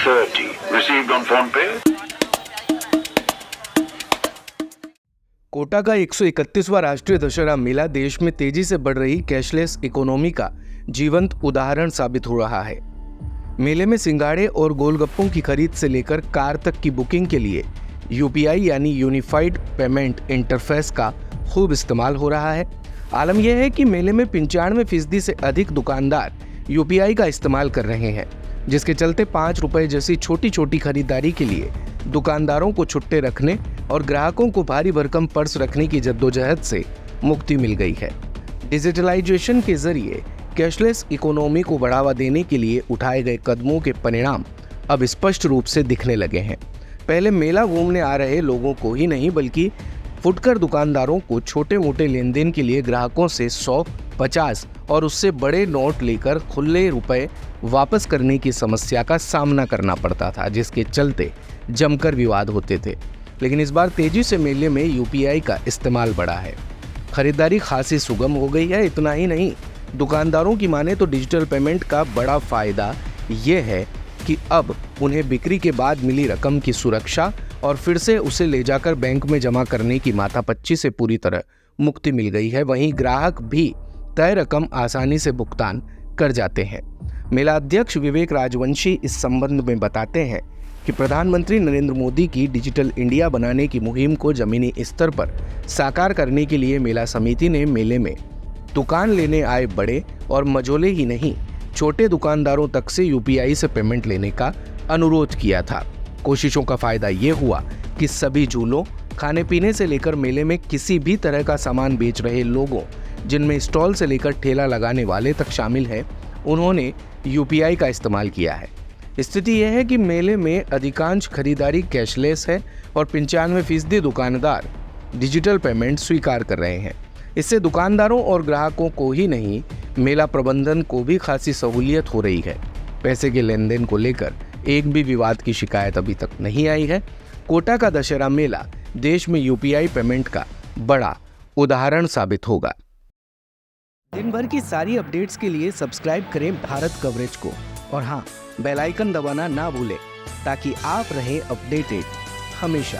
30 received on phone pay. Kota का 131वां राष्ट्रीय दशहरा मेला देश में तेजी से बढ़ रही कैशलेस इकोनॉमी का जीवंत उदाहरण साबित हो रहा है। मेले में सिंगाड़े और गोलगप्पों की खरीद से लेकर कार तक की बुकिंग के लिए यूपीआई यानी यूनिफाइड पेमेंट इंटरफेस का खूब इस्तेमाल हो रहा है। आलम यह है कि मेले में 95% से अधिक दुकानदार यूपीआई का इस्तेमाल कर रहे हैं, जिसके चलते 5 रुपए जैसी छोटी छोटी खरीदारी के लिए दुकानदारों को छुट्टे रखने और ग्राहकों को भारी भरकम पर्स रखने की जद्दोजहद से मुक्ति मिल गई है। डिजिटलाइजेशन के जरिए कैशलेस इकोनॉमी को बढ़ावा देने के लिए उठाए गए कदमों के परिणाम अब स्पष्ट रूप से दिखने लगे हैं। पहले मेला घूमने आ रहे लोगों को ही नहीं बल्कि फुटकर दुकानदारों को छोटे मोटे लेन देन के लिए ग्राहकों से 100, 50 और उससे बड़े नोट लेकर खुले रुपए वापस करने की समस्या का सामना करना पड़ता था, जिसके चलते जमकर विवाद होते थे। लेकिन इस बार तेजी से मेले में यूपीआई का इस्तेमाल बढ़ा है। खरीदारी खासी सुगम हो गई है। इतना ही नहीं, दुकानदारों की माने तो डिजिटल पेमेंट का बड़ा फायदा ये है कि अब उन्हें बिक्री के बाद मिली रकम की सुरक्षा और फिर से उसे ले जाकर बैंक में जमा करने की माथापच्ची से पूरी तरह मुक्ति मिल गई है। वहीं ग्राहक भी तय रकम आसानी से भुगतान कर जाते हैं। मेला अध्यक्ष विवेक राजवंशी इस संबंध में बताते हैं कि प्रधानमंत्री नरेंद्र मोदी की डिजिटल इंडिया बनाने की मुहिम को जमीनी स्तर पर साकार करने के लिए मेला समिति ने मेले में दुकान लेने आए बड़े और मझोले ही नहीं, छोटे दुकानदारों तक से यूपीआई से पेमेंट लेने का अनुरोध किया था। कोशिशों का फायदा ये हुआ कि सभी झूलों, खाने पीने से लेकर मेले में किसी भी तरह का सामान बेच रहे लोगों, जिनमें स्टॉल से लेकर ठेला लगाने वाले तक शामिल हैं, उन्होंने यूपीआई का इस्तेमाल किया है। स्थिति यह है कि मेले में अधिकांश खरीदारी कैशलेस है और 95% दुकानदार डिजिटल पेमेंट स्वीकार कर रहे हैं। इससे दुकानदारों और ग्राहकों को ही नहीं, मेला प्रबंधन को भी खासी सहूलियत हो रही है। पैसे के लेन देन को लेकर एक भी विवाद की शिकायत अभी तक नहीं आई है। कोटा का दशहरा मेला देश में यूपीआई पेमेंट का बड़ा उदाहरण साबित होगा। दिन भर की सारी अपडेट्स के लिए सब्सक्राइब करें भारत कवरेज को और हाँ, बेल आइकन दबाना ना भूलें ताकि आप रहें अपडेटेड हमेशा।